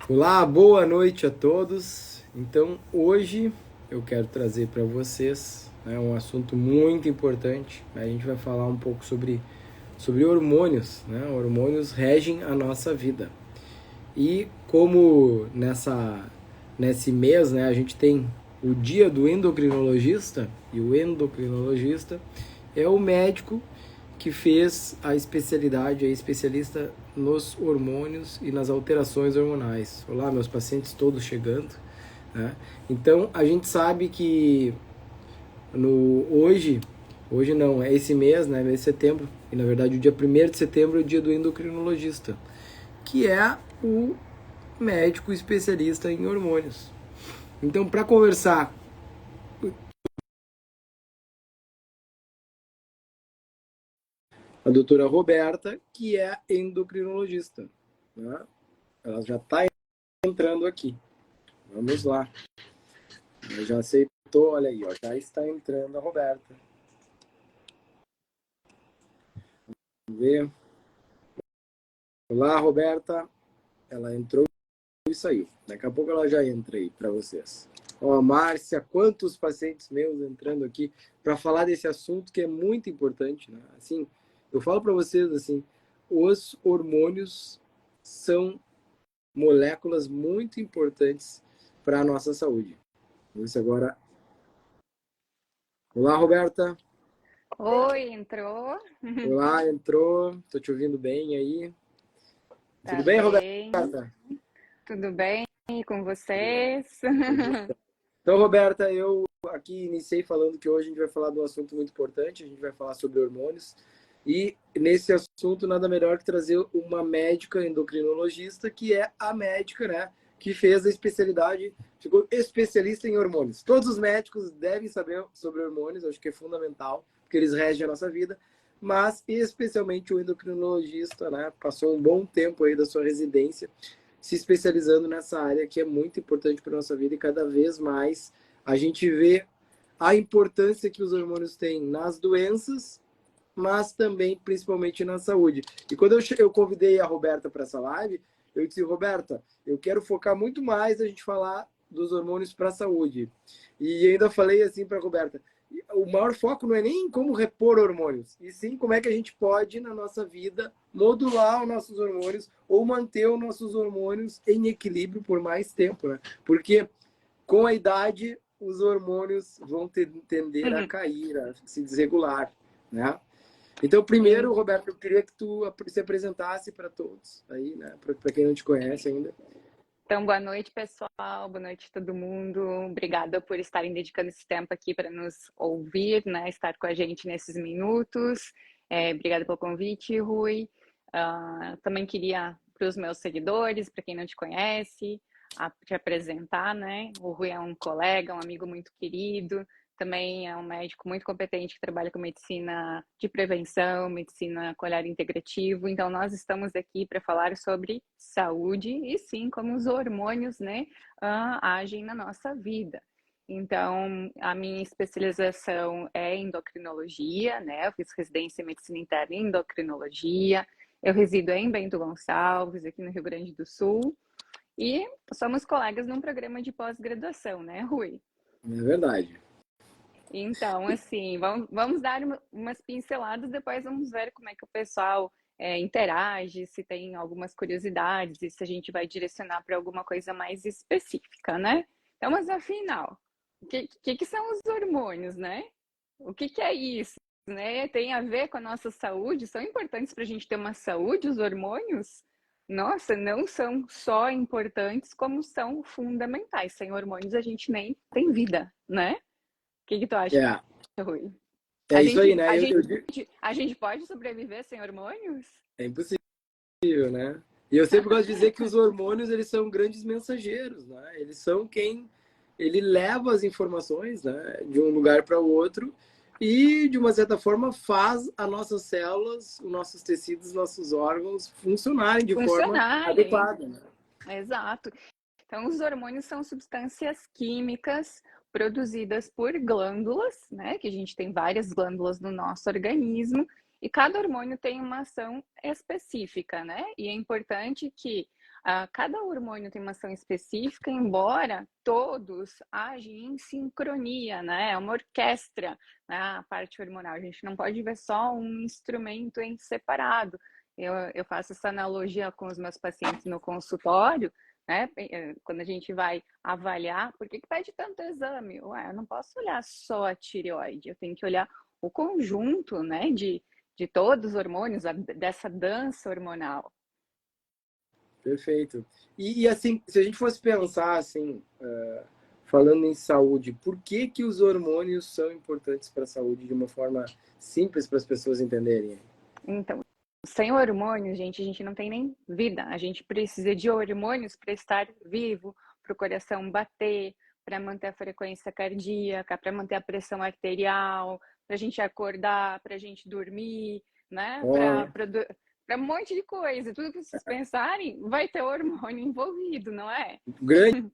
Olá, boa noite a todos. Então, hoje eu quero trazer para vocês, um assunto muito importante. A gente vai falar um pouco sobre hormônios, né? Hormônios regem a nossa vida. E como nesse mês, né, a gente tem o dia do endocrinologista, e o endocrinologista é o médico que fez a especialidade, é especialista nos hormônios e nas alterações hormonais. Olá, meus pacientes todos chegando, né? Então, a gente sabe que hoje não, é esse mês, né, mês de setembro, e na verdade o dia 1º de setembro é o dia do endocrinologista, que é o médico especialista em hormônios. Então, para conversar a doutora Roberta, que é endocrinologista, né? Ela já está entrando aqui. Vamos lá. Ela já aceitou, olha aí, ó, já está entrando a Roberta. Vamos ver. Olá, Roberta. Ela entrou e saiu. Daqui a pouco ela já entra aí para vocês. Ó, Márcia, quantos pacientes meus entrando aqui para falar desse assunto que é muito importante, né? Assim, eu falo para vocês assim, os hormônios são moléculas muito importantes para a nossa saúde. Vamos ver se agora. Olá, Roberta. Oi, entrou? Olá, entrou. Tô te ouvindo bem aí. Tá Tudo bem, bem? Roberta? Tudo bem com vocês? Tudo certo. Então, Roberta, eu aqui iniciei falando que hoje a gente vai falar de um assunto muito importante, a gente vai falar sobre hormônios. E nesse assunto, nada melhor que trazer uma médica endocrinologista, que é a médica, né, que fez a especialidade, ficou especialista em hormônios. Todos os médicos devem saber sobre hormônios, acho que é fundamental, porque eles regem a nossa vida, mas especialmente o endocrinologista, né, passou um bom tempo aí da sua residência se especializando nessa área que é muito importante para a nossa vida e cada vez mais a gente vê a importância que os hormônios têm nas doenças, mas também principalmente na saúde. E quando eu convidei a Roberta para essa live, eu disse, Roberta, eu quero focar muito mais a gente falar dos hormônios para a saúde. E ainda falei assim para a Roberta, o maior foco não é nem como repor hormônios, e sim como é que a gente pode, na nossa vida, modular os nossos hormônios ou manter os nossos hormônios em equilíbrio por mais tempo, né? Porque com a idade, os hormônios vão tender a cair, a se desregular, né? Então, primeiro, Roberto, eu queria que tu se apresentasse para todos aí, né? Para quem não te conhece ainda. Então, boa noite, pessoal. Boa noite, todo mundo. Obrigada por estarem dedicando esse tempo aqui para nos ouvir, né? Estar com a gente nesses minutos. Obrigada pelo convite, Rui. Também queria, para os meus seguidores, para quem não te conhece, te apresentar, né? O Rui é um colega, um amigo muito querido. Também é um médico muito competente que trabalha com medicina de prevenção, medicina com olhar integrativo. Então, nós estamos aqui para falar sobre saúde e sim como os hormônios, né, agem na nossa vida. Então, a minha especialização é endocrinologia, né? Eu fiz residência em medicina interna em endocrinologia. Eu resido em Bento Gonçalves, aqui no Rio Grande do Sul. E somos colegas num programa de pós-graduação, né, Rui? É verdade. Então, assim, vamos dar umas pinceladas, depois vamos ver como é que o pessoal interage, se tem algumas curiosidades e se a gente vai direcionar para alguma coisa mais específica, né? Então, mas afinal, o que são os hormônios, né? O que é isso, né? Tem a ver com a nossa saúde? São importantes para a gente ter uma saúde, os hormônios? Nossa, não são só importantes, como são fundamentais. Sem hormônios a gente nem tem vida, né? O que tu acha, É, Rui? é A isso aí, gente, né? a gente, a gente pode sobreviver sem hormônios? É impossível, né? E eu sempre gosto de dizer que os hormônios, eles são grandes mensageiros, né? Eles são quem ele leva as informações, né, de um lugar para o outro e de uma certa forma faz as nossas células, os nossos tecidos, os nossos órgãos funcionarem de forma Funcionarem. adequada, né? Exato. Então, os hormônios são substâncias químicas produzidas por glândulas, né? Que a gente tem várias glândulas no nosso organismo, e cada hormônio tem uma ação específica, né? E é importante que Cada hormônio tem uma ação específica, embora todos agem em sincronia, né? É uma orquestra, né? A parte hormonal. A gente não pode ver só um instrumento em separado. Eu faço essa analogia com os meus pacientes no consultório, né? Quando a gente vai avaliar, por que pede tanto exame? Ué, eu não posso olhar só a tireoide, eu tenho que olhar o conjunto, né? De todos os hormônios, dessa dança hormonal. Perfeito. E assim, se a gente fosse pensar assim, falando em saúde, por que que os hormônios são importantes para a saúde de uma forma simples para as pessoas entenderem? Então, sem hormônios, gente, a gente não tem nem vida. A gente precisa de hormônios para estar vivo, para o coração bater, para manter a frequência cardíaca, para manter a pressão arterial, para a gente acordar, para a gente dormir, né? Olha, Para um monte de coisa. Tudo que vocês pensarem vai ter hormônio envolvido, não é? grande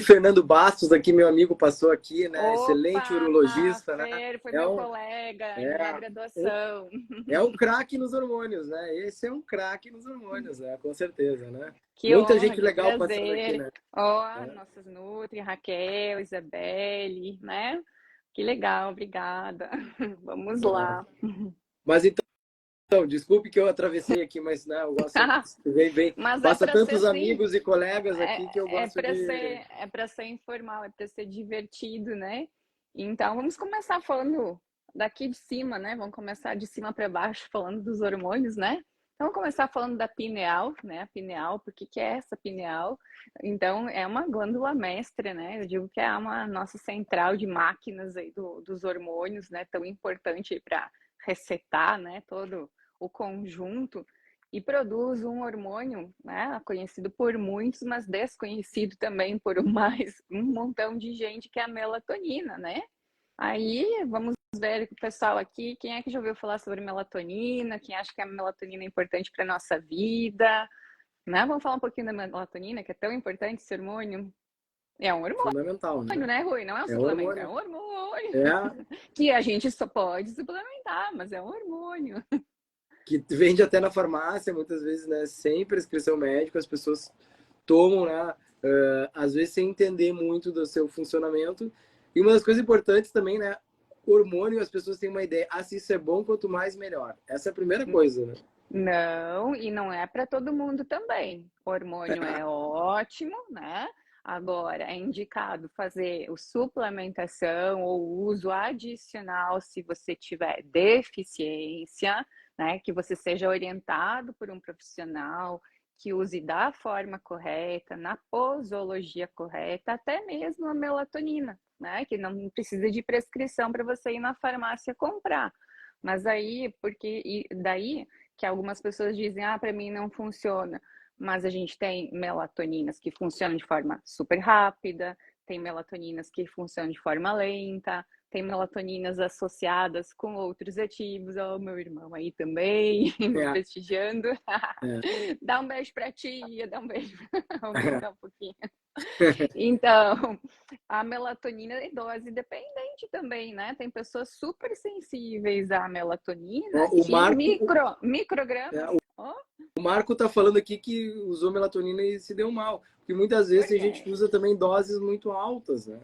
Fernando Bastos, aqui, meu amigo, passou aqui, né? Excelente Opa, urologista, né? Fer, foi É meu um, colega na minha é, graduação. é um craque nos hormônios, né? Esse é um craque nos hormônios, né? Com certeza, né? Que Muita honra, gente que legal passando aqui, prazer. né? Ó, É. nossas Nutri, Raquel, Isabelle, né? Que legal, obrigada. Vamos lá. Mas então, desculpe que eu atravessei aqui, mas né, eu gosto, vem, Mas é passa para ser tantos assim, amigos e colegas aqui que eu é gosto para de. ser, é para ser informal, é para ser divertido, né? Então, vamos começar falando daqui de cima, né? Vamos começar de cima para baixo falando dos hormônios, né? Então, vamos começar falando da pineal, né? A pineal, por que que é essa pineal? Então, é uma glândula mestra, né? Eu digo que é uma nossa central de máquinas aí dos hormônios, né? Tão importante para resetar, né? Todo o conjunto e produz um hormônio, né, conhecido por muitos, mas desconhecido também por um montão de gente, que é a melatonina, né? Aí vamos ver com o pessoal aqui, quem é que já ouviu falar sobre melatonina, quem acha que a melatonina é importante para a nossa vida, né? Vamos falar um pouquinho da melatonina, que é tão importante esse hormônio. É um hormônio, Fundamental, né? né, Rui? Não é um É o suplemento, é hormônio. um hormônio É, que a gente só pode suplementar, mas é um hormônio. que vende até na farmácia, muitas vezes, né? Sem prescrição médica, as pessoas tomam, né? Às vezes sem entender muito do seu funcionamento. E uma das coisas importantes também, né? Hormônio, as pessoas têm uma ideia, se isso é bom, quanto mais melhor. Essa é a primeira coisa, né? Não, e não é para todo mundo também. O hormônio é ótimo, né? Agora, é indicado fazer o suplementação ou uso adicional se você tiver deficiência, né? Que você seja orientado por um profissional que use da forma correta, na posologia correta, até mesmo a melatonina, né? Que não precisa de prescrição para você ir na farmácia comprar. Mas aí, daí que algumas pessoas dizem, para mim não funciona. Mas a gente tem melatoninas que funcionam de forma super rápida, tem melatoninas que funcionam de forma lenta, tem melatoninas associadas com outros ativos. Ó, o meu irmão aí também, me É, prestigiando. é. Dá um beijo pra tia, dá um beijo. Vamos brincar um pouquinho. Então, a melatonina é dose dependente também, né? Tem pessoas super sensíveis à melatonina Ó, que é, microgramas. Oh, o Marco tá falando aqui que usou melatonina e se deu mal. Porque muitas vezes por tem gente quê? que usa também doses muito altas, né?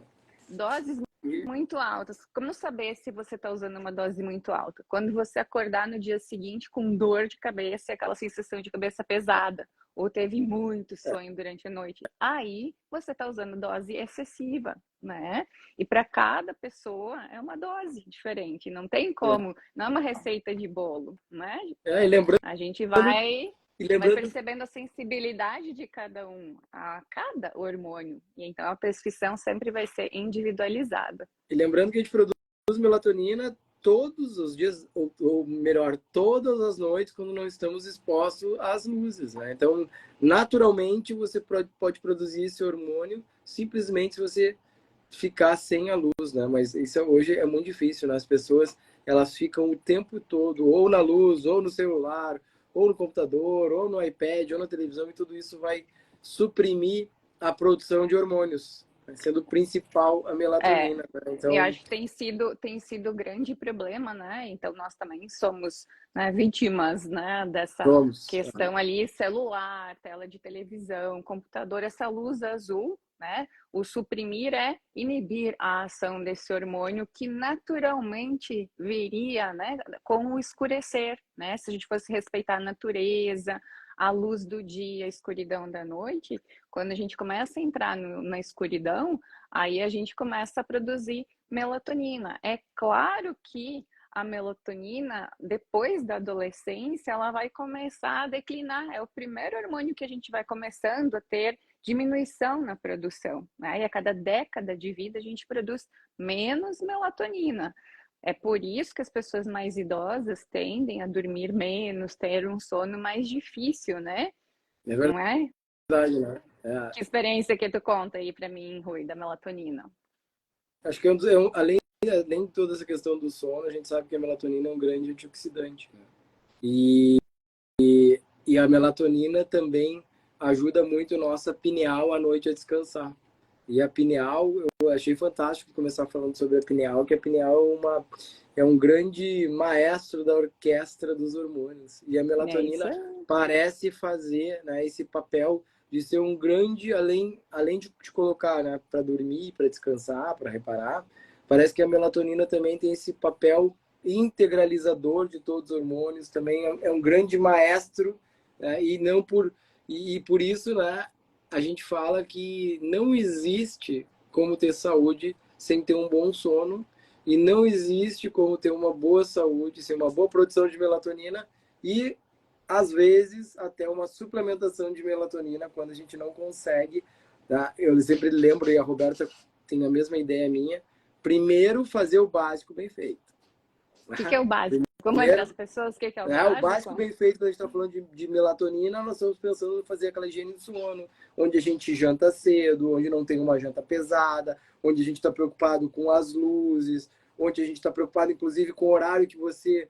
Doses E, muito altas. Como saber se você está usando uma dose muito alta? Quando você acordar no dia seguinte com dor de cabeça, aquela sensação de cabeça pesada, ou teve muito sonho durante a noite, aí você está usando dose excessiva, né? E para cada pessoa é uma dose diferente. Não tem é, como, não é uma receita de bolo, né? e lembrando, A gente e vai lembrando, percebendo a sensibilidade de cada um a cada hormônio. E então a prescrição sempre vai ser individualizada. e lembrando que a gente produz melatonina todos os dias, ou melhor, todas as noites, quando não estamos expostos às luzes, né? Então, naturalmente, você pode produzir esse hormônio simplesmente se você ficar sem a luz, né? Mas isso hoje é muito difícil, né? As pessoas, elas ficam o tempo todo ou na luz, ou no celular, ou no computador, ou no iPad, ou na televisão, e tudo isso vai suprimir a produção de hormônios. sendo o principal a É, melatonina, né? eu Então, acho que tem sido grande problema, né? Então, nós também somos, né, vítimas, né, dessa vamos. questão ali, celular, tela de televisão, computador, essa luz azul, né? O suprimir é inibir a ação desse hormônio que naturalmente viria, né, com o escurecer, né? Se a gente fosse respeitar a natureza, a luz do dia, a escuridão da noite, quando a gente começa a entrar na escuridão, aí a gente começa a produzir melatonina. É claro que a melatonina, depois da adolescência, ela vai começar a declinar. É o primeiro hormônio que a gente vai começando a ter diminuição na produção, né? E a cada década de vida a gente produz menos melatonina. É por isso que as pessoas mais idosas tendem a dormir menos, ter um sono mais difícil, né? É Não é? verdade, né? É. Que experiência que tu conta aí para mim, Rui, da melatonina? Acho que além de toda essa questão do sono, a gente sabe que a melatonina é um grande antioxidante, né? E, e a melatonina também ajuda muito nossa pineal à noite a descansar. E a pineal, eu achei fantástico começar falando sobre a pineal, que a pineal é um grande maestro da orquestra dos hormônios. E a É isso melatonina aí. parece fazer, né, esse papel de ser um grande, além de te colocar, né, para dormir, para descansar, para reparar, parece que a melatonina também tem esse papel integralizador de todos os hormônios, também é um grande maestro, né, e não por e por isso, né, a gente fala que não existe como ter saúde sem ter um bom sono e não existe como ter uma boa saúde sem uma boa produção de melatonina e às vezes até uma suplementação de melatonina quando a gente não consegue, tá? Eu sempre lembro, e a Roberta tem a mesma ideia minha, primeiro fazer o básico bem feito. O que é o básico? Vamos lembrar as Primeiro, pessoas o que é o o básico básico? bem feito, quando a gente está falando de melatonina, nós estamos pensando em fazer aquela higiene do sono, onde a gente janta cedo, onde não tem uma janta pesada, onde a gente está preocupado com as luzes, onde a gente está preocupado, inclusive, com o horário que você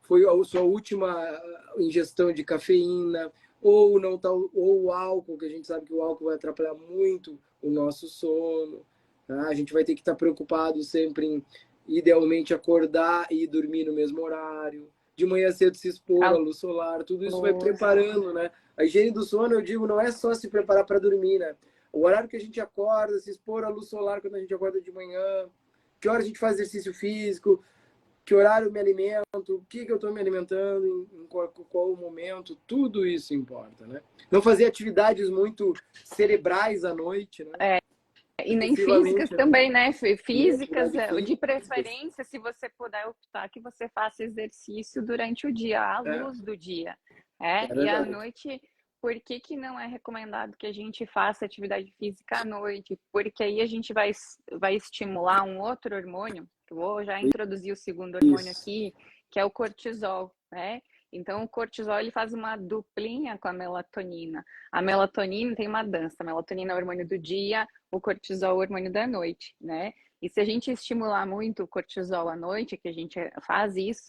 foi a sua última ingestão de cafeína, ou não tá, ou o álcool, que a gente sabe que o álcool vai atrapalhar muito o nosso sono. Tá? A gente vai ter que estar preocupado sempre em idealmente acordar e dormir no mesmo horário, de manhã cedo se expor à A luz solar, tudo isso vai luz. preparando, né? A higiene do sono, eu digo, não é só se preparar para dormir, né? O horário que a gente acorda, se expor à luz solar quando a gente acorda de manhã, que hora a gente faz exercício físico, que horário eu me alimento, o que eu estou me alimentando, em qual momento, tudo isso importa, né? Não fazer atividades muito cerebrais à noite, né? É, e nem físicas Excessivamente, né? também, né? Nem Físicas, atividade de física. preferência, se você puder optar, que você faça exercício durante o dia, à É, luz do dia. é E à verdade. noite, por que que não é recomendado que a gente faça atividade física à noite? Porque aí a gente vai estimular um outro hormônio, que eu vou já introduzir o segundo hormônio Isso. aqui, que é o cortisol, né? Então, o cortisol ele faz uma duplinha com a melatonina. A melatonina tem uma dança. A melatonina é o hormônio do dia, o cortisol é o hormônio da noite, né? E se a gente estimular muito o cortisol à noite, que a gente faz isso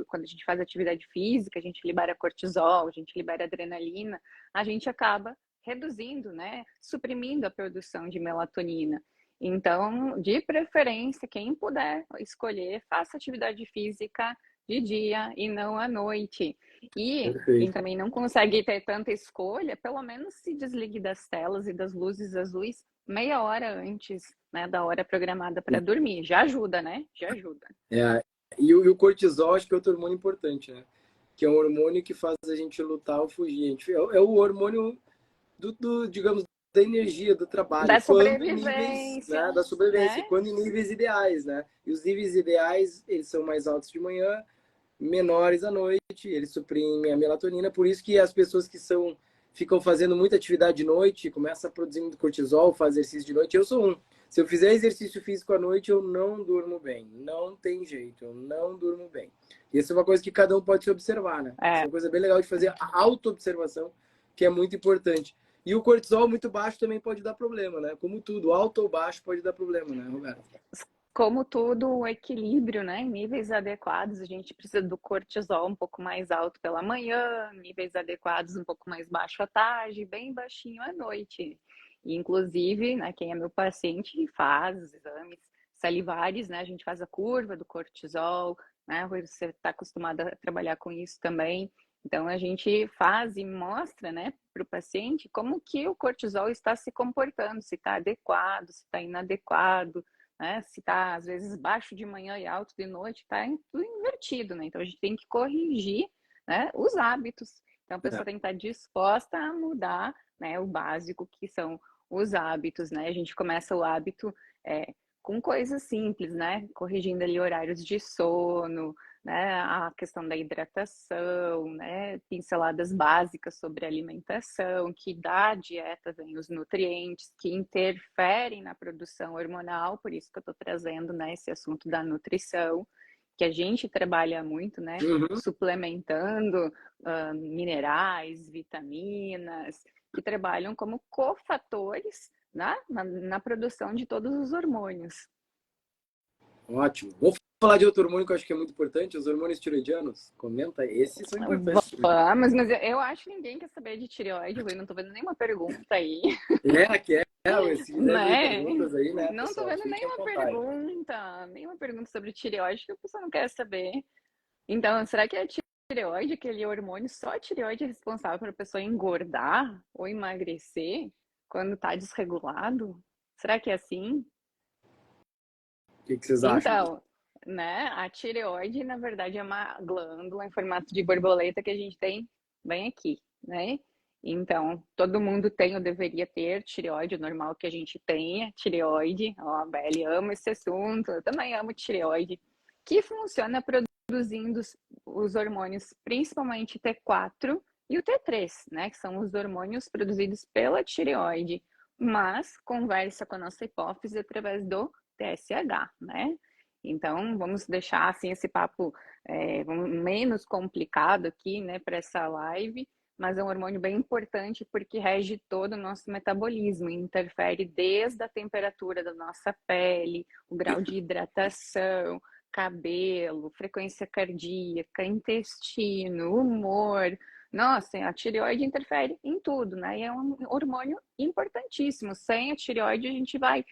quando a gente faz atividade física, a gente libera cortisol, a gente libera adrenalina, a gente acaba reduzindo, né? Suprimindo a produção de melatonina. Então, de preferência, quem puder escolher, faça atividade física de dia e não à noite. E quem Perfeito. também não consegue ter tanta escolha, pelo menos se desligue das telas e das luzes azuis meia hora antes, né, da hora programada para dormir. Já ajuda, né? Já ajuda. É, e o cortisol, acho que é outro hormônio importante, né? Que é um hormônio que faz a gente lutar ou fugir. É o hormônio digamos, da energia, do trabalho, Da quando em níveis, sobrevivência, né, da sobrevivência, né? quando em níveis ideais, né? E os níveis ideais, eles são mais altos de manhã, menores à noite, eles suprimem a melatonina, por isso que as pessoas que ficam fazendo muita atividade de noite, começam a produzir muito cortisol, faz exercício de noite, eu sou um. Se eu fizer exercício físico à noite, eu não durmo bem. Não tem jeito, eu não durmo bem. E essa é uma coisa que cada um pode se observar, né? Isso é É, uma coisa bem legal de fazer a auto-observação, que é muito importante. E o cortisol muito baixo também pode dar problema, né? Como tudo, alto ou baixo pode dar problema, né, Roberto? como tudo, o equilíbrio, né? Em níveis adequados, a gente precisa do cortisol um pouco mais alto pela manhã, níveis adequados um pouco mais baixo à tarde, bem baixinho à noite. E, inclusive, né, quem é meu paciente faz os exames salivares, né? A gente faz a curva do cortisol, né? Você está acostumado a trabalhar com isso também. Então, a gente faz e mostra, né, para o paciente como que o cortisol está se comportando, se está adequado, se está inadequado, né? Se está, às vezes, baixo de manhã e alto de noite, está tudo invertido, né? Então, a gente tem que corrigir, né, os hábitos. Então, a pessoa tem que estar disposta a mudar, né, o básico, que são os hábitos, né? A gente começa o hábito com coisas simples, né? Corrigindo ali horários de sono, né? A questão da hidratação, né? Pinceladas básicas sobre alimentação, que da dieta vem os nutrientes que interferem na produção hormonal, por isso que eu estou trazendo, né, esse assunto da nutrição, que a gente trabalha muito, né? Uhum. Suplementando minerais, vitaminas, que trabalham como cofatores na produção de todos os hormônios. Ótimo. Vamos falar de outro hormônio que eu acho que é muito importante, os hormônios tiroidianos. Comenta, esses são importantes. Vamos, mas eu acho que ninguém quer saber de tireoide, Rui, não tô vendo nenhuma pergunta aí. Se quiser ver Né? perguntas aí, né, Não tô pessoal? vendo Fique à nenhuma pergunta sobre tireoide que a pessoa não quer saber. Então, será que a tireoide, aquele hormônio, só a tireoide é responsável para a pessoa engordar ou emagrecer quando está desregulado? Será que é assim? O que vocês acham? Então, né, a tireoide, na verdade, é uma glândula em formato de borboleta que a gente tem bem aqui, né? Então, todo mundo tem ou deveria ter tireoide, é normal que a gente tenha tireoide. Ó, a Beli ama esse assunto, eu também amo tireoide, que funciona produzindo os hormônios, principalmente T4 e o T3, né? Que são os hormônios produzidos pela tireoide, mas conversa com a nossa hipófise através do TSH, né? Então, vamos deixar assim esse papo menos complicado aqui, né, para essa live, mas é um hormônio bem importante porque rege todo o nosso metabolismo, interfere desde a temperatura da nossa pele, o grau de hidratação, cabelo, frequência cardíaca, intestino, humor. Nossa, a tireoide interfere em tudo, né? E é um hormônio importantíssimo. Sem a tireoide, a gente vai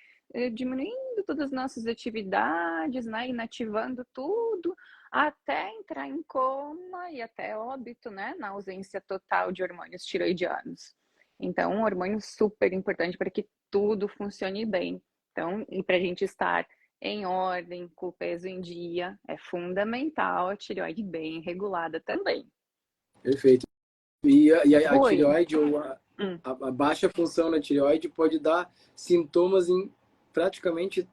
diminuindo todas as nossas atividades, né? Inativando tudo, até entrar em coma e até óbito, né? Na ausência total de hormônios tiroidianos. Então, um hormônio super importante para que tudo funcione bem. Então, e para a gente estar em ordem, com o peso em dia, é fundamental a tireoide bem regulada também. Perfeito. A Rui, tireoide ou a baixa função na tireoide pode dar sintomas em praticamente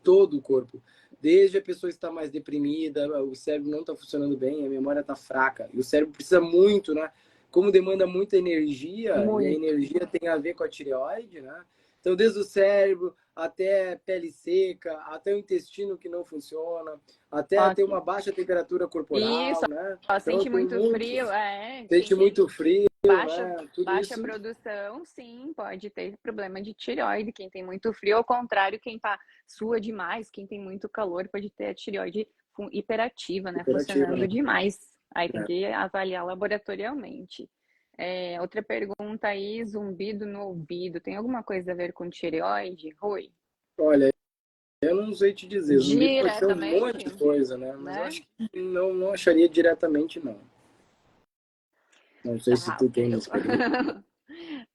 todo o corpo. Desde a pessoa estar mais deprimida, o cérebro não está funcionando bem, a memória está fraca. E o cérebro precisa muito, né? Como demanda muita energia, e a muito. energia tem a ver com a tireoide, né? Então, desde o cérebro até pele seca, até o intestino que não funciona, até ter Ok. uma baixa temperatura Isso, corporal, né? ó, Então, sente tem muito muitos. frio, Sente quem tem muito frio, baixa, né? Tudo baixa isso. produção, sim, pode ter problema de tireoide. Quem tem muito frio, ao contrário, quem sua demais, quem tem muito calor, pode ter a tireoide hiperativa, né? Imperativa, Funcionando né? demais. Aí tem É. que avaliar laboratorialmente. Outra pergunta aí, zumbido no ouvido. Tem alguma coisa a ver com tireoide, Rui? Olha, eu não sei te dizer. Zumbido pode ser um monte Diretamente, de coisa, né? Mas eu né? acho que não acharia diretamente, não. Não sei se Tá, tu tem ok. experiência.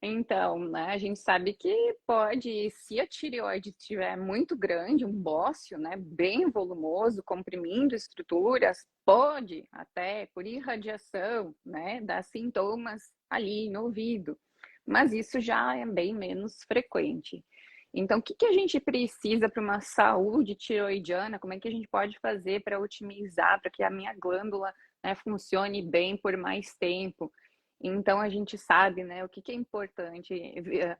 Então, né, a gente sabe que pode, se a tireoide estiver muito grande, um bócio, né, bem volumoso, comprimindo estruturas, pode até, por irradiação, né, dar sintomas ali no ouvido. Mas isso já é bem menos frequente. Então, o que que a gente precisa para uma saúde tiroidiana? Como é que a gente pode fazer para otimizar, para que a minha glândula, né, funcione bem por mais tempo? Então, a gente sabe, né, o que que é importante.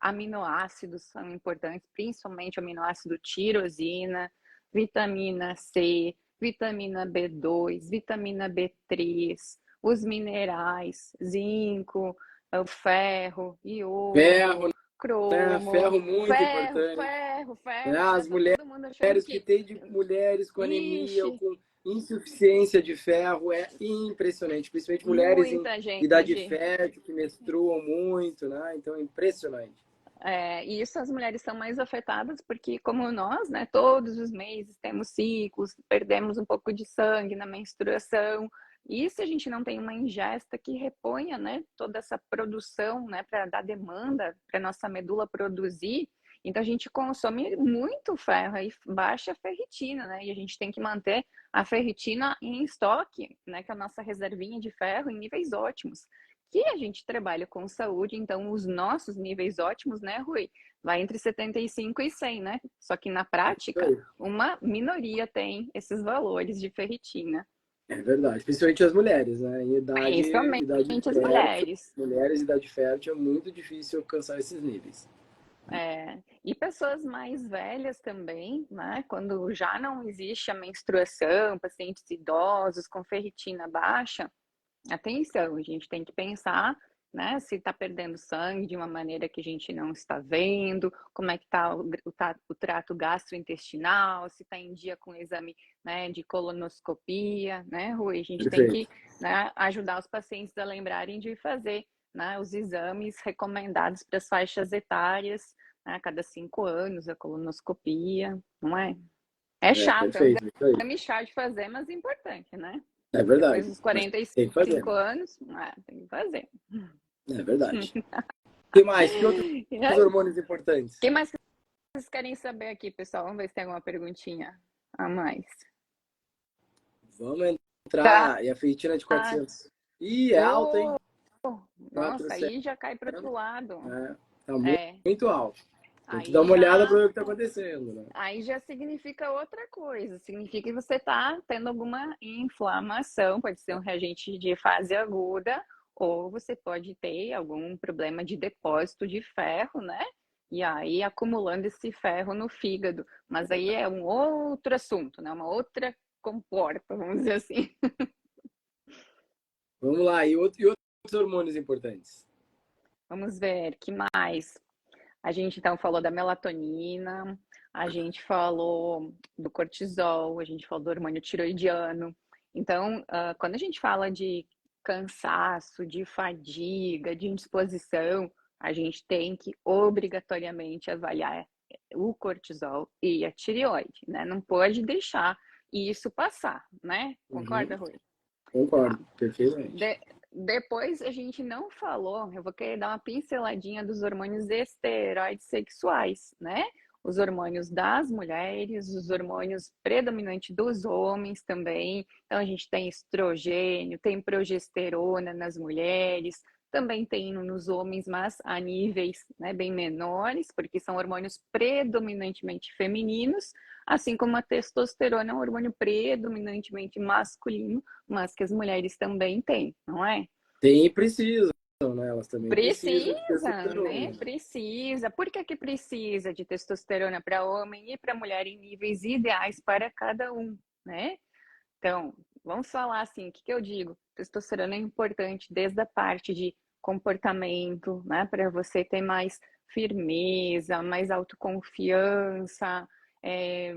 Aminoácidos são importantes, principalmente o aminoácido tirosina, vitamina C, vitamina B2, vitamina B3, os minerais, zinco, o ferro, iodo, Ferro, né? cromo, Ferro muito importante. Né? ferro, né? As Tá todo mundo achando mulheres que que, têm de mulheres com anemia ou ixi, com insuficiência de ferro é impressionante. Principalmente mulheres em muita idade gente. fértil, que menstruam muito, né? Então é impressionante. E isso as mulheres são mais afetadas porque, como nós, né, todos os meses temos ciclos, perdemos um pouco de sangue na menstruação. E se a gente não tem uma ingesta que reponha, né, toda essa produção, né, para dar demanda para nossa medula produzir, então a gente consome muito ferro e baixa ferritina, né? E a gente tem que manter a ferritina em estoque, né, que é a nossa reservinha de ferro em níveis ótimos. Que a gente trabalha com saúde, então os nossos níveis ótimos, né, Rui, vai entre 75 e 100, né? Só que na prática, uma minoria tem esses valores de ferritina. É verdade, principalmente as mulheres, né? Em Principalmente idade as fértil, mulheres. mulheres em idade fértil é muito difícil alcançar esses níveis. E pessoas mais velhas também, né? Quando já não existe a menstruação, pacientes idosos com ferritina baixa, atenção, a gente tem que pensar, né, se está perdendo sangue de uma maneira que a gente não está vendo, como é que está o trato gastrointestinal, se está em dia com o exame, né, de colonoscopia, né, Rui? A gente tem Perfeito. que, né, ajudar os pacientes a lembrarem de fazer, né, os exames recomendados para as faixas etárias, né, a cada 5 anos, a colonoscopia, não é? É chato, é um Perfeito, isso aí. exame chato de fazer, mas importante, né? É Depois verdade, dos mas quarenta e tem que fazer. cinco anos, tem que fazer. É verdade. O que mais? Que outros E aí, hormônios importantes? quem mais que vocês querem saber aqui, pessoal? Vamos ver se tem alguma perguntinha a mais. Vamos Tá. entrar. E a ferritina de 400. Ih, é alta, hein? Nossa, 400. aí já cai para outro lado. É, tá É, muito alto. Tem que dar aí uma olhada já, para ver o que está acontecendo, né? aí já significa outra coisa. Significa que você está tendo alguma inflamação, pode ser um reagente de fase aguda, ou você pode ter algum problema de depósito de ferro, né? E aí acumulando esse ferro no fígado. Mas aí é um outro assunto, né? Uma outra comporta, vamos dizer assim. Vamos lá. E outros hormônios importantes? Vamos ver, que mais? A gente então falou da melatonina, a gente falou do cortisol, a gente falou do hormônio tiroidiano. Então, quando a gente fala de cansaço, de fadiga, de indisposição, a gente tem que obrigatoriamente avaliar o cortisol e a tireoide, né? Não pode deixar isso passar, né? Concorda, Uhum, Rui? Tá. concordo, perfeitamente. Depois a gente não falou, eu vou querer dar uma pinceladinha dos hormônios esteroides sexuais, né? Os hormônios das mulheres, os hormônios predominantes dos homens também. Então a gente tem estrogênio, tem progesterona nas mulheres, também tem nos homens, mas a níveis, né, bem menores, porque são hormônios predominantemente femininos, assim como a testosterona é um hormônio predominantemente masculino, mas que as mulheres também têm, não é? Tem e precisam, né? Elas também precisam de Precisa, né? testosterona. Precisa. Por que que precisa de testosterona para homem e para mulher em níveis ideais para cada um, né? Então, vamos falar assim, o que que eu digo? Testosterona é importante desde a parte de comportamento, né? Para você ter mais firmeza, mais autoconfiança,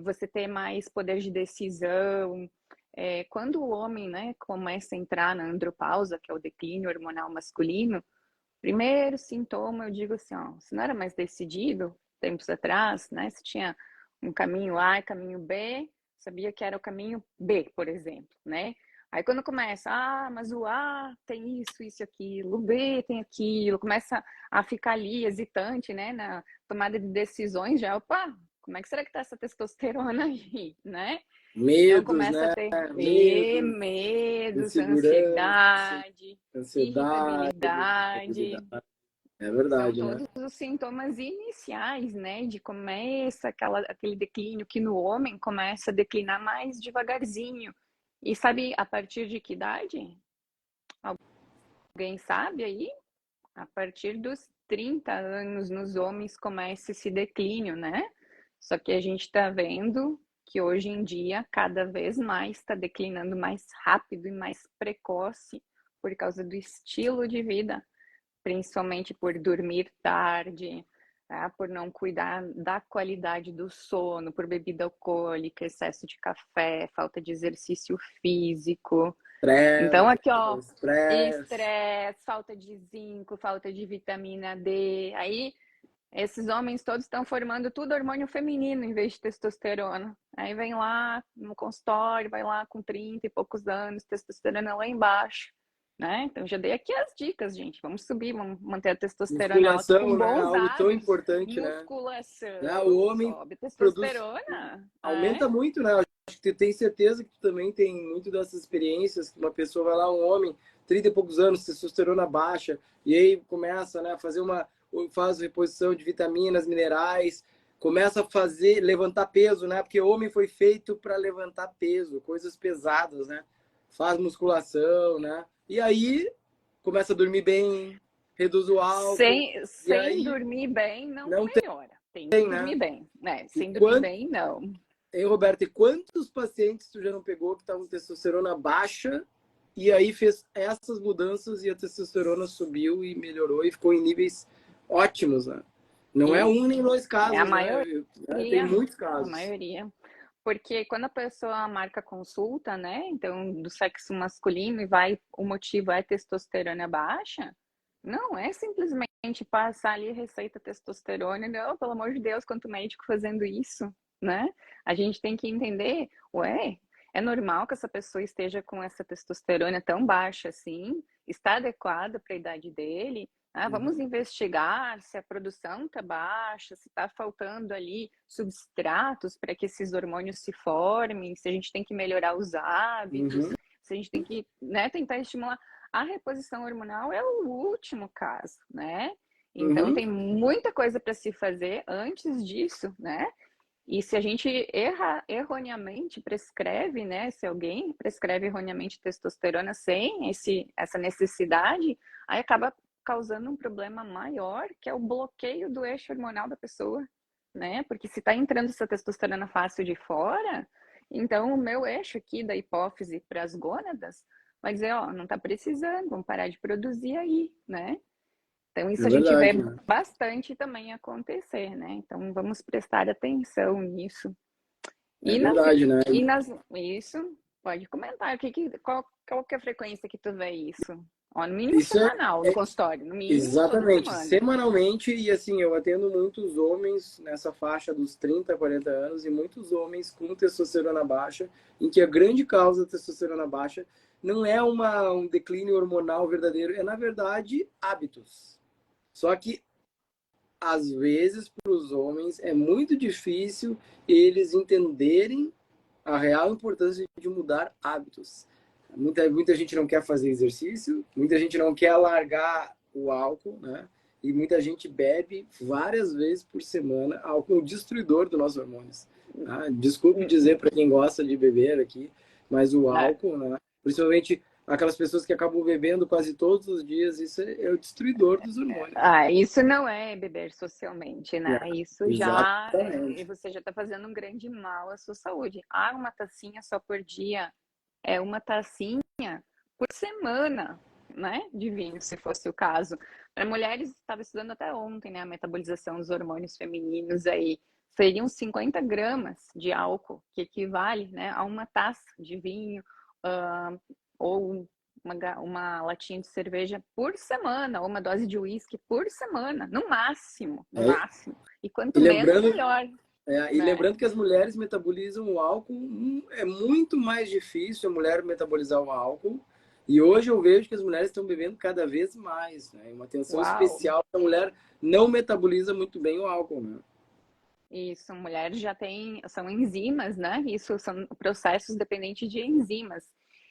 você ter mais poder de decisão. Quando o homem, né, começa a entrar na andropausa, que é o declínio hormonal masculino, primeiro sintoma, eu digo assim, ó, se não era mais decidido, tempos atrás, né, se tinha um caminho A e caminho B, sabia que era o caminho B, por exemplo, né? Aí quando começa, mas o A tem isso, isso e aquilo, o B tem aquilo, começa a ficar ali hesitante, né, na tomada de decisões, já, opa, como é que será que tá essa testosterona aí, né? Então Medos, começa a né? ter Medos, medos, insegurança, ansiedade, ansiedade, irritabilidade. agressividade. É São verdade, né? todos os sintomas iniciais, né? De começa aquele declínio que no homem começa a declinar mais devagarzinho. E sabe a partir de que idade? Alguém sabe aí? A partir dos 30 anos nos homens começa esse declínio, né? Só que a gente está vendo que hoje em dia cada vez mais está declinando mais rápido e mais precoce por causa do estilo de vida, principalmente por dormir tarde, tá? Por não cuidar da qualidade do sono, por bebida alcoólica, excesso de café, falta de exercício físico. Então, aqui, ó, Estresse. estresse, falta de zinco, falta de vitamina D. Aí Esses homens todos estão formando tudo hormônio feminino em vez de testosterona. Aí vem lá no consultório, vai lá com 30 e poucos anos, testosterona lá embaixo, né? Então já dei aqui as dicas, gente. Vamos subir, vamos manter a testosterona alta com Musculação, né? bons Algo tão hábitos. importante, né? O Musculação, homem sobe produz, testosterona. aumenta muito, né? Acho que tu tem certeza que tu também tem muito dessas experiências, que uma pessoa vai lá, um homem, 30 e poucos anos, testosterona baixa, e aí começa, né, a fazer faz reposição de vitaminas, minerais, começa a fazer, levantar peso, né? Porque o homem foi feito para levantar peso, coisas pesadas, né? Faz musculação, né? E aí começa a dormir bem, reduz o álcool, e Sem aí dormir bem não não melhora. Tem que tem, né? dormir bem, né? E Sem dormir quando bem, não. Hein, Roberto, e quantos pacientes tu já não pegou que estavam com testosterona baixa e aí fez essas mudanças e a testosterona subiu e melhorou e ficou em níveis ótimos, né? Não é Isso. um nem dois É a casos, né? maioria, Tem muitos a casos. maioria. Porque quando a pessoa marca consulta, né, então do sexo masculino e vai, o motivo é testosterona baixa, não é simplesmente passar ali receita testosterona, não, pelo amor de Deus, quanto médico fazendo isso, né? A gente tem que entender, ué, é normal que essa pessoa esteja com essa testosterona tão baixa assim, está adequada para a idade dele. Ah, vamos Uhum. investigar se a produção está baixa, se está faltando ali substratos para que esses hormônios se formem, se a gente tem que melhorar os hábitos, Uhum. se a gente tem que, né, tentar estimular. A reposição hormonal é o último caso, né? Então Uhum. tem muita coisa para se fazer antes disso, né? E se a gente erroneamente prescreve, né? Se alguém prescreve erroneamente testosterona sem essa necessidade, aí acaba causando um problema maior, que é o bloqueio do eixo hormonal da pessoa, né? Porque se está entrando essa testosterona fácil de fora, então o meu eixo aqui da hipófise para as gônadas vai dizer, ó, não está precisando, vamos parar de produzir aí, né? Então, isso É a gente vê verdade, né? bastante também acontecer, né? Então, vamos prestar atenção nisso. É E nas, verdade, né? e nas, isso, pode comentar, qual que é a frequência que tu vê isso? Ó, no mínimo Isso semanal, no consultório, no mínimo toda exatamente, semana. semanalmente, e assim, eu atendo muitos homens nessa faixa dos 30 a 40 anos e muitos homens com testosterona baixa, em que a grande causa da testosterona baixa não é um declínio hormonal verdadeiro, é na verdade hábitos. Só que às vezes para os homens é muito difícil eles entenderem a real importância de mudar hábitos. Muita gente não quer fazer exercício, muita gente não quer largar o álcool, né? E muita gente bebe várias vezes por semana, álcool destruidor dos nossos hormônios. Tá? Desculpe dizer para quem gosta de beber aqui, mas o É. álcool, né? Principalmente aquelas pessoas que acabam bebendo quase todos os dias, isso é o destruidor dos hormônios. Ah, isso não é beber socialmente, né? Yeah, Isso já, exatamente. você já está fazendo um grande mal à sua saúde. Ah, uma tacinha só por dia, é uma tacinha por semana, né, de vinho, se fosse o caso. Para mulheres, estava estudando até ontem, né, a metabolização dos hormônios femininos aí, seriam 50 gramas de álcool, que equivale, né, a uma taça de vinho, ou uma latinha de cerveja por semana, ou uma dose de uísque por semana, no máximo, no É, máximo. E quanto e menos, lembrando, melhor, E né? lembrando que as mulheres metabolizam o álcool, é muito mais difícil a mulher metabolizar o álcool. E hoje eu vejo que as mulheres estão bebendo cada vez mais, né? Uma atenção Uau! especial, a mulher não metaboliza muito bem o álcool, né? Isso, mulheres já têm, são enzimas, né? Isso são processos dependentes de enzimas.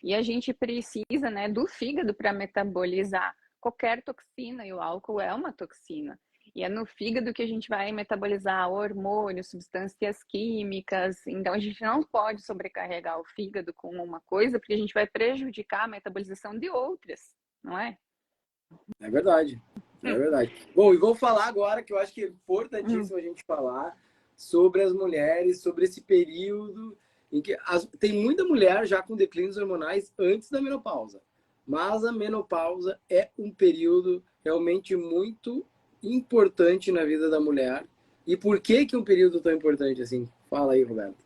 E a gente precisa, né, do fígado para metabolizar qualquer toxina, e o álcool é uma toxina. E é no fígado que a gente vai metabolizar hormônios, substâncias químicas. Então a gente não pode sobrecarregar o fígado com uma coisa, porque a gente vai prejudicar a metabolização de outras, não é? É verdade. É verdade. Bom, e vou falar agora que eu acho que é importantíssimo a gente falar sobre as mulheres, sobre esse período em que tem muita mulher já com declínios hormonais antes da menopausa. Mas a menopausa é um período realmente muito importante na vida da mulher. E por que que é um período tão importante assim? Fala aí, Roberto.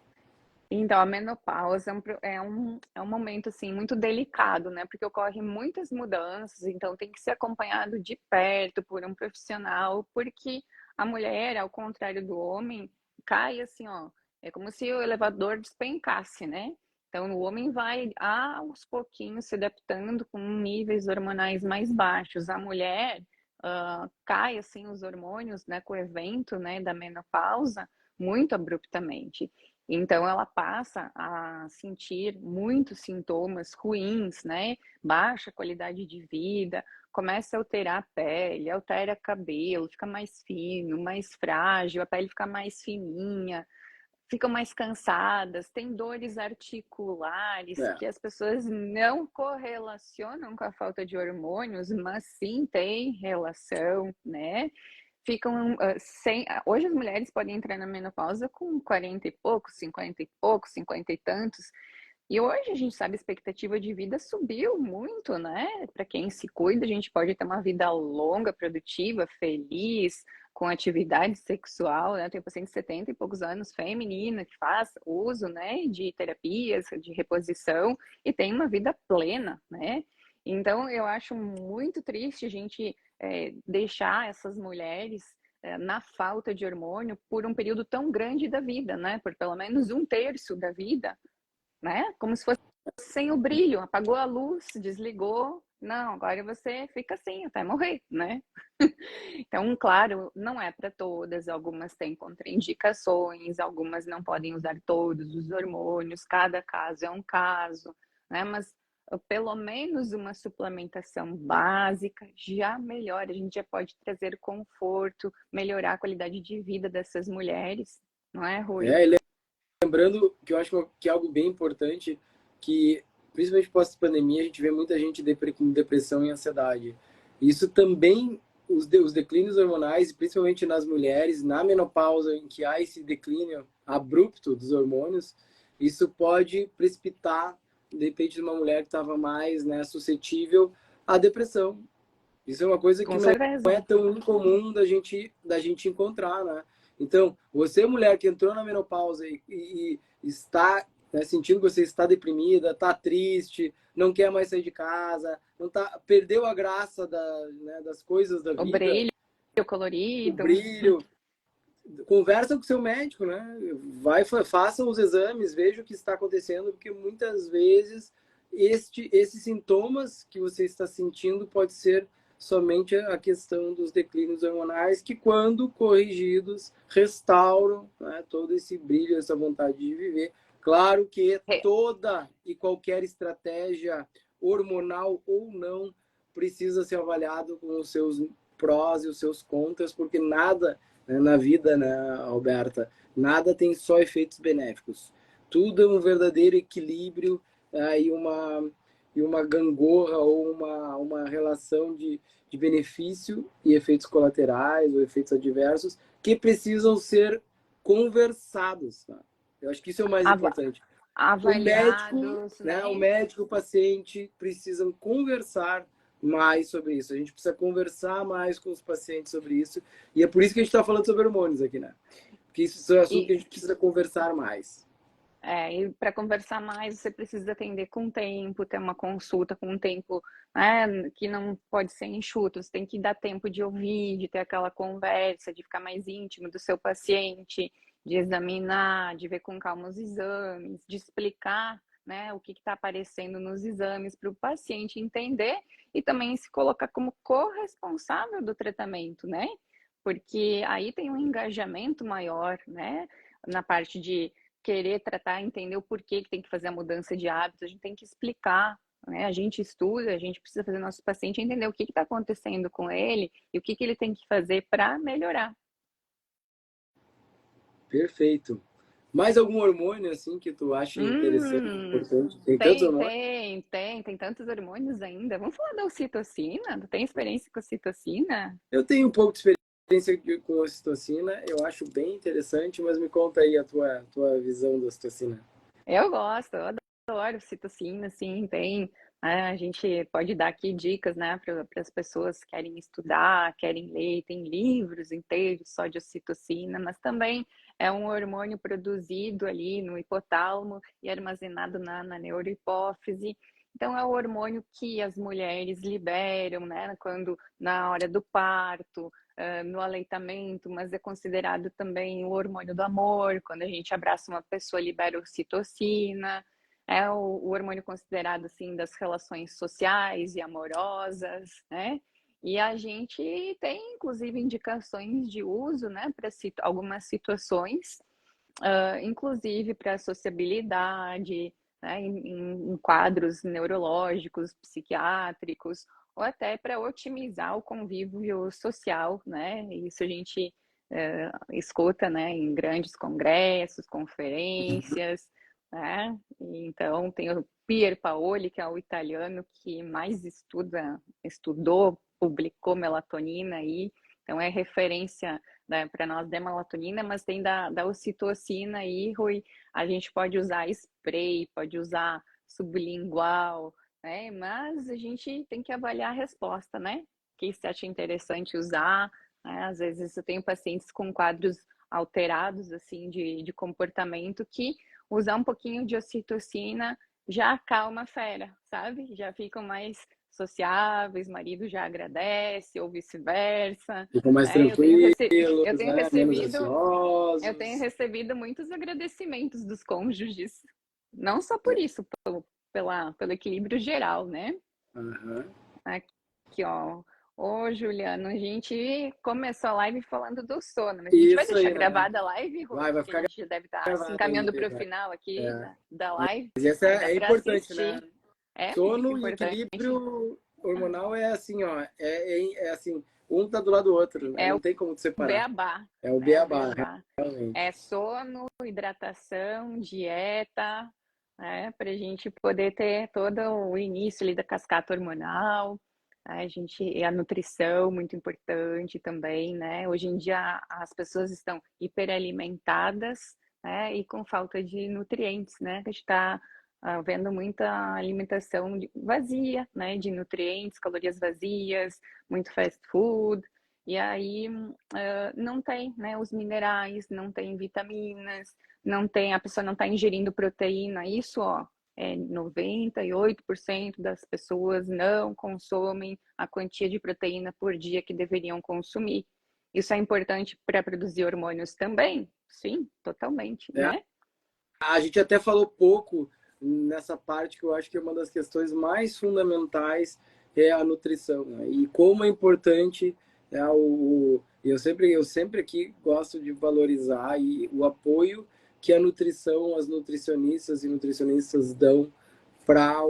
Então, a menopausa é um momento, assim, muito delicado, né? Porque ocorrem muitas mudanças, então tem que ser acompanhado de perto por um profissional, porque A mulher, ao contrário do homem, cai assim, ó, é como se o elevador despencasse, né? Então, o homem vai aos pouquinhos se adaptando com níveis hormonais mais baixos. A mulher cai assim os hormônios, né, com o evento, né, da menopausa muito abruptamente. Então, ela passa a sentir muitos sintomas ruins, né? Baixa qualidade de vida, começa a alterar a pele, altera cabelo, fica mais fino, mais frágil, a pele fica mais fininha, ficam mais cansadas, tem dores articulares É. que as pessoas não correlacionam com a falta de hormônios, mas sim tem relação, né? Ficam sem. Hoje as mulheres podem entrar na menopausa com 40 e poucos, 50 e poucos, 50 e tantos. E hoje a gente sabe a expectativa de vida subiu muito, né? Para quem se cuida, a gente pode ter uma vida longa, produtiva, feliz, com atividade sexual, né? Tem paciente de 70 e poucos anos, feminina, que faz uso, né, de terapias, de reposição e tem uma vida plena, né? Então, eu acho muito triste a gente deixar essas mulheres na falta de hormônio por um período tão grande da vida, né? Por pelo menos um terço da vida, né? Como se fosse sem o brilho, apagou a luz, desligou. Não, agora você fica assim até morrer, né? Então, claro, não é para todas, algumas têm contraindicações, algumas não podem usar todos os hormônios, cada caso é um caso, né? Mas pelo menos uma suplementação básica já melhora, a gente já pode trazer conforto, melhorar a qualidade de vida dessas mulheres, não é, Rui? E lembrando que eu acho que é algo bem importante, que principalmente pós-pandemia a gente vê muita gente com depressão e ansiedade. Isso também, os declínios hormonais, principalmente nas mulheres, na menopausa, em que há esse declínio abrupto dos hormônios, isso pode precipitar, de repente, uma mulher que estava mais, né, suscetível à depressão. Isso é uma coisa que Com não certeza. é tão incomum da gente encontrar, né? Então, você, mulher que entrou na menopausa e está, né, sentindo que você está deprimida, está triste, não quer mais sair de casa, não tá, perdeu a graça das coisas da O vida, brilho, o o colorido. brilho, conversa com o seu médico, né? Faça os exames, veja o que está acontecendo, porque muitas vezes esses sintomas que você está sentindo pode ser somente a questão dos declínios hormonais, que quando corrigidos restauram, né, todo esse brilho, essa vontade de viver. Claro que toda e qualquer estratégia hormonal ou não precisa ser avaliado com os seus prós e os seus contras, porque nada, né, na vida, né, Alberta, nada tem só efeitos benéficos. Tudo é um verdadeiro equilíbrio, e uma gangorra ou uma relação de benefício e efeitos colaterais ou efeitos adversos que precisam ser conversados. Tá? Eu acho que isso é o mais importante. O médico, Avaliados, né, o né? médico e o paciente precisam conversar mais sobre isso. A gente precisa conversar mais com os pacientes sobre isso. E é por isso que a gente está falando sobre hormônios aqui, né? Porque isso é um assunto que a gente precisa conversar mais. E para conversar mais, você precisa atender com tempo, ter uma consulta com um tempo, né, que não pode ser enxuto. Você tem que dar tempo de ouvir, de ter aquela conversa, de ficar mais íntimo do seu paciente, de examinar, de ver com calma os exames, de explicar, né, o que está aparecendo nos exames para o paciente entender e também se colocar como corresponsável do tratamento, né? Porque aí tem um engajamento maior, né, na parte de querer tratar, entender o porquê que tem que fazer a mudança de hábito, a gente tem que explicar, né? A gente estuda, a gente precisa fazer nosso paciente entender o que está acontecendo com ele e o que ele tem que fazer para melhorar. Perfeito. Mais algum hormônio assim que tu acha interessante, Hum, importante? Tem tantos tem, hormônios? tem, tem tantos hormônios ainda. Vamos falar da ocitocina? Tu tem experiência com ocitocina? Eu tenho um pouco de experiência com a ocitocina, eu acho bem interessante, mas me conta aí a tua visão da ocitocina. Eu adoro ocitocina, sim, tem. A gente pode dar aqui dicas, né, para as pessoas que querem estudar, querem ler, tem livros inteiros só de ocitocina, mas também é um hormônio produzido ali no hipotálamo e armazenado na neurohipófise. Então, é o hormônio que as mulheres liberam, né, na hora do parto, no aleitamento, mas é considerado também o hormônio do amor. Quando a gente abraça uma pessoa, libera ocitocina. É o hormônio considerado, assim, das relações sociais e amorosas, né? E a gente tem, inclusive, indicações de uso, né, para algumas situações, inclusive para sociabilidade, né, em quadros neurológicos, psiquiátricos, ou até para otimizar o convívio social, né? Isso a gente escuta, né, em grandes congressos, conferências, né? Então tem o Pier Paoli, que é o italiano que mais estudou, publicou melatonina aí, então é referência, né, para nós da melatonina, mas tem da ocitocina aí, Rui. A gente pode usar spray, pode usar sublingual, né? Mas a gente tem que avaliar a resposta, né? O que você acha interessante usar, né? Às vezes eu tenho pacientes com quadros alterados, assim, de comportamento, que usar um pouquinho de ocitocina já acalma a fera, sabe? Já ficam mais sociáveis, marido já agradece, ou vice-versa, Ficam mais né? tranquilos, Eu tenho né? Menos recebido eu tenho ansiosos. recebido muitos agradecimentos dos cônjuges, não só por isso, pelo equilíbrio geral, né? Aham. Aqui, ó. Ô, Juliano, a gente começou a live falando do sono, mas a gente vai Isso deixar aí, né? gravada a live, Rui? Vai Porque a ficar gente já deve estar se gravado encaminhando aí, para o né? final aqui É. da live. Mas essa Aí dá é para importante, né? assistir. É muito Sono e importante. equilíbrio hormonal é assim, ó. É assim, um tá do lado do outro, né? É Não o tem como separar. beabá, É o né? O beabá, beabá. É realmente. sono, hidratação, dieta, né? Para a gente poder ter todo o início ali da cascata hormonal. E a nutrição, muito importante também, né? Hoje em dia as pessoas estão hiperalimentadas, né? E com falta de nutrientes, né? A gente está vendo muita alimentação vazia, né? De nutrientes, calorias vazias, muito fast food. E aí não tem, né, os minerais, não tem vitaminas, não tem, a pessoa não está ingerindo proteína. Isso, ó, 98% das pessoas não consomem a quantia de proteína por dia que deveriam consumir. Isso é importante para produzir hormônios também? Sim, totalmente, É, né? a gente até falou pouco nessa parte que eu acho que é uma das questões mais fundamentais é a nutrição, né? E como é importante é eu sempre aqui gosto de valorizar o apoio que a nutrição, as nutricionistas e nutricionistas dão para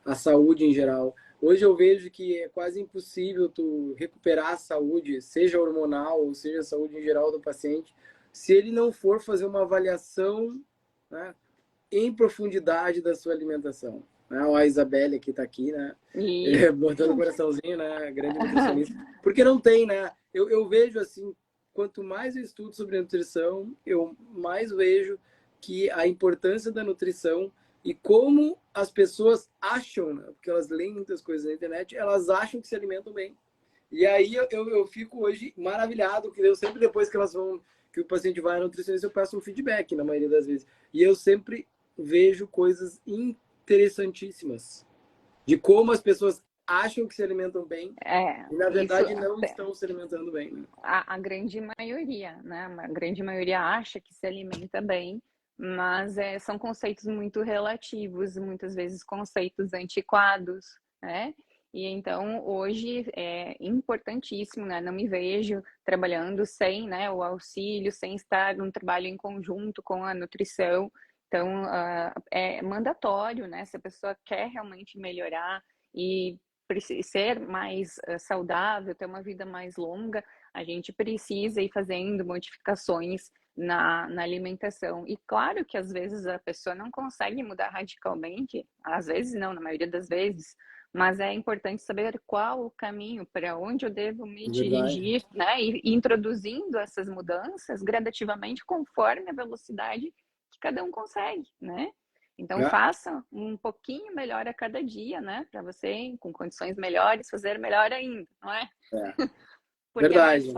a saúde em geral. Hoje eu vejo que é quase impossível tu recuperar a saúde, seja hormonal ou seja a saúde em geral do paciente, se ele não for fazer uma avaliação, né, em profundidade da sua alimentação. Né? A Isabelle que está aqui, né? E Botando o coraçãozinho, né? Grande nutricionista. Porque não tem, né? Eu vejo assim, quanto mais eu estudo sobre nutrição, eu mais vejo que a importância da nutrição e como as pessoas acham, né? Porque elas leem muitas coisas na internet, elas acham que se alimentam bem. E aí eu fico hoje maravilhado, que eu sempre, depois que elas vão, que o paciente vai ao nutricionista, eu peço um feedback na maioria das vezes. E eu sempre vejo coisas interessantíssimas de como as pessoas acham que se alimentam bem e, na isso verdade, não estão se alimentando bem. Né? a grande maioria, né? A grande maioria acha que se alimenta bem, mas são conceitos muito relativos, muitas vezes conceitos antiquados, né? E então hoje é importantíssimo, né? Não me vejo trabalhando sem, né, o auxílio, sem estar num trabalho em conjunto com a nutrição. Então é mandatório, né? Se a pessoa quer realmente melhorar e ser mais saudável, ter uma vida mais longa, a gente precisa ir fazendo modificações na alimentação. E claro que às vezes a pessoa não consegue mudar radicalmente, às vezes não, na maioria das vezes, mas é importante saber qual o caminho, para onde eu devo me Verdade. dirigir, né? E introduzindo essas mudanças gradativamente conforme a velocidade que cada um consegue, né? Então É, faça um pouquinho melhor a cada dia, né? Para você, com condições melhores, fazer melhor ainda, não é? é. Porque Verdade. Né?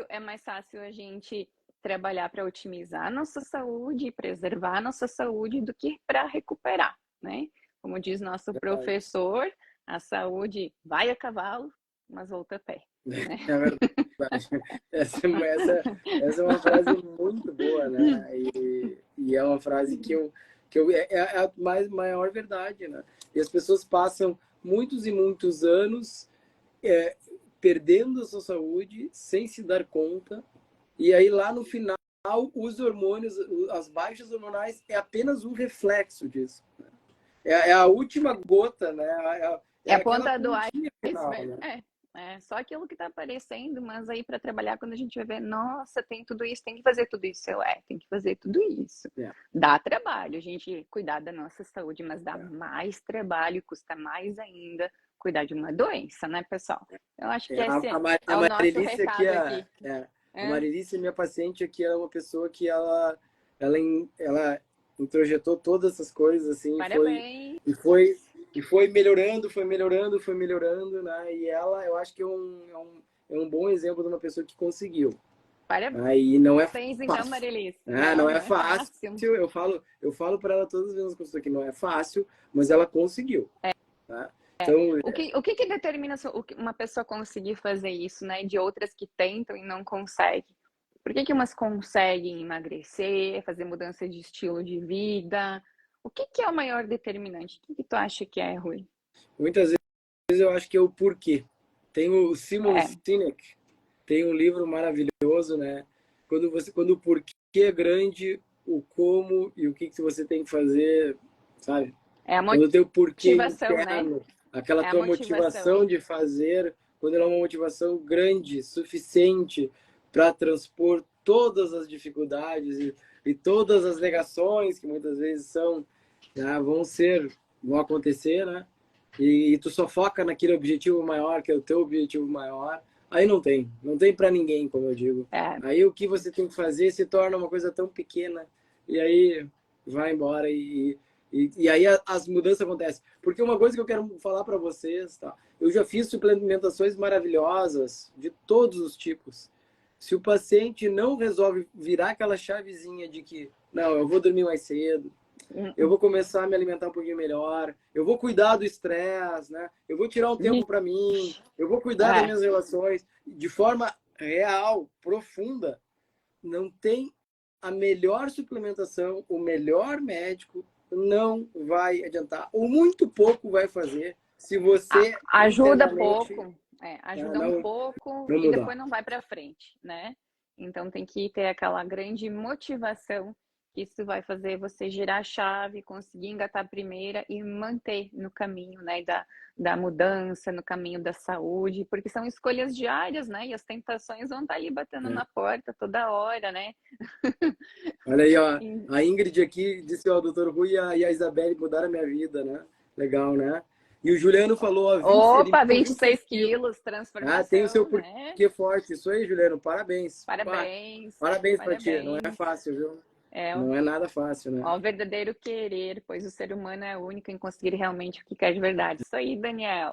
é mais fácil a gente trabalhar para otimizar a nossa saúde e preservar a nossa saúde do que para recuperar, né? Como diz nosso Verdade. professor, a saúde vai a cavalo, mas volta a pé. Né? É verdade. Essa é uma frase muito boa, né? E é uma frase é a maior verdade, né? E as pessoas passam muitos e muitos anos perdendo a sua saúde sem se dar conta. E aí lá no final, os hormônios, as baixas hormonais é apenas um reflexo disso. Né? É a última gota, né? É a aquela ponta do pontinha final, iceberg. né? É só aquilo que está aparecendo, mas aí para trabalhar, quando a gente vai ver, nossa, tem tudo isso, tem que fazer tudo isso. Tem que fazer tudo isso. É. Dá trabalho a gente cuidar da nossa saúde, mas dá mais trabalho, custa mais ainda cuidar de uma doença, né, pessoal? Eu acho que esse é o nosso recado aqui. A Marilice, minha paciente aqui, ela é uma pessoa que ela introjetou todas essas coisas, assim, Parabéns! E foi melhorando, né? E ela, eu acho que é um bom exemplo de uma pessoa que conseguiu. Parabéns, não é então, Marilice. Não é fácil. Eu falo para ela todas as vezes que não é fácil, mas ela conseguiu. Tá? Então, o que determina uma pessoa conseguir fazer isso, né? De outras que tentam e não conseguem? Por que umas conseguem emagrecer, fazer mudança de estilo de vida? O que é o maior determinante? O que tu acha que é, Rui? Muitas vezes eu acho que é o porquê. Tem o Simon Sinek, tem um livro maravilhoso, né? Quando o porquê é grande, o como e o que você tem que fazer, sabe? É a Quando tem o porquê motivação, interno, né? aquela tua motivação de fazer, quando ela é uma motivação grande, suficiente para transpor todas as dificuldades e todas as negações que muitas vezes né, vão acontecer, né? E tu só foca naquele objetivo maior, que é o teu objetivo maior, aí não tem para ninguém, como eu digo. Aí o que você tem que fazer se torna uma coisa tão pequena e aí vai embora e aí as mudanças acontecem. Porque uma coisa que eu quero falar para vocês, tá? Eu já fiz suplementações maravilhosas de todos os tipos. Se o paciente não resolve virar aquela chavezinha de que, não, eu vou dormir mais cedo, eu vou começar a me alimentar um pouquinho melhor, eu vou cuidar do estresse, né? Eu vou tirar um tempo para mim, eu vou cuidar das minhas relações de forma real, profunda. Não tem a melhor suplementação, o melhor médico não vai adiantar, ou muito pouco vai fazer se você ajuda pouco, ajuda um pouco não e depois não vai para frente, né? Então tem que ter aquela grande motivação, que isso vai fazer você girar a chave, conseguir engatar a primeira e manter no caminho, né, da mudança, no caminho da saúde, porque são escolhas diárias, né? E as tentações vão estar ali batendo na porta toda hora, né? Olha aí, ó, a Ingrid aqui disse, ó, o Dr. Rui e a Isabelle mudaram a minha vida, né? Legal, né? E o Juliano falou, ó, 26 quilos, transformação. Tem o seu porquê forte. Isso aí, Juliano, parabéns. Parabéns. Parabéns para ti, não é fácil, viu? Não é nada fácil, né? O verdadeiro querer, pois o ser humano é único em conseguir realmente o que quer de verdade. Isso aí, Daniel.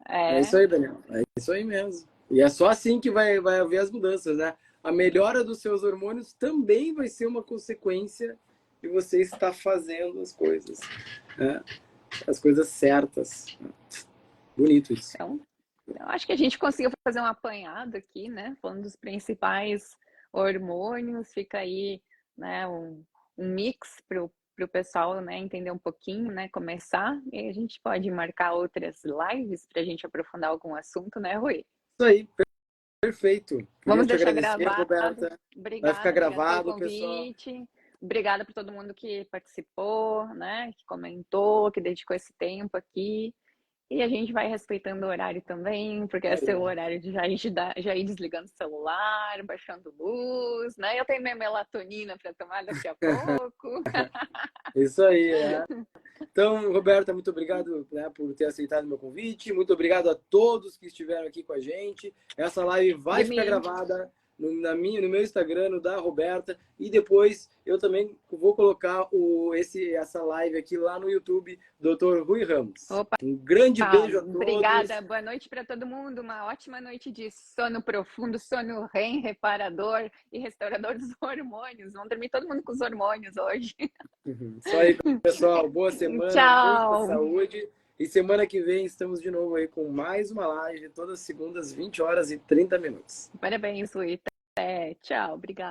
É isso aí, Daniel. É isso aí mesmo. E é só assim que vai haver as mudanças, né? A melhora dos seus hormônios também vai ser uma consequência de você estar fazendo as coisas, né? As coisas certas. Bonito isso. Então, eu acho que a gente conseguiu fazer um apanhado aqui, né? Falando dos principais hormônios, fica aí, né, um mix para o pessoal, né, entender um pouquinho, né, começar. E a gente pode marcar outras lives para a gente aprofundar algum assunto, né, Rui? Isso aí, perfeito. Vamos deixar gravado. Roberta. Obrigada, vai ficar gravado, pelo convite. Pessoal. Obrigada por todo mundo que participou, né, que comentou, que dedicou esse tempo aqui. E a gente vai respeitando o horário também, porque é seu horário de já ir desligando o celular, baixando luz, né? Eu tenho minha melatonina para tomar daqui a pouco. Isso aí, né? Então, Roberta, muito obrigado, né, por ter aceitado o meu convite. Muito obrigado a todos que estiveram aqui com a gente. Essa live vai ficar gravada. no meu Instagram, no da Roberta, e depois eu também vou colocar essa live aqui lá no YouTube, Dr. Rui Ramos. Opa, Um grande beijo a todos. obrigada, boa noite para todo mundo, uma ótima noite de sono profundo, sono REM, reparador e restaurador dos hormônios. Vamos dormir todo mundo com os hormônios hoje. Isso aí, pessoal. Boa semana, Tchau. muita saúde. E semana que vem estamos de novo aí com mais uma live, todas as segundas, 20 horas e 30 minutos. Parabéns, Rui. Até. Tchau, obrigada.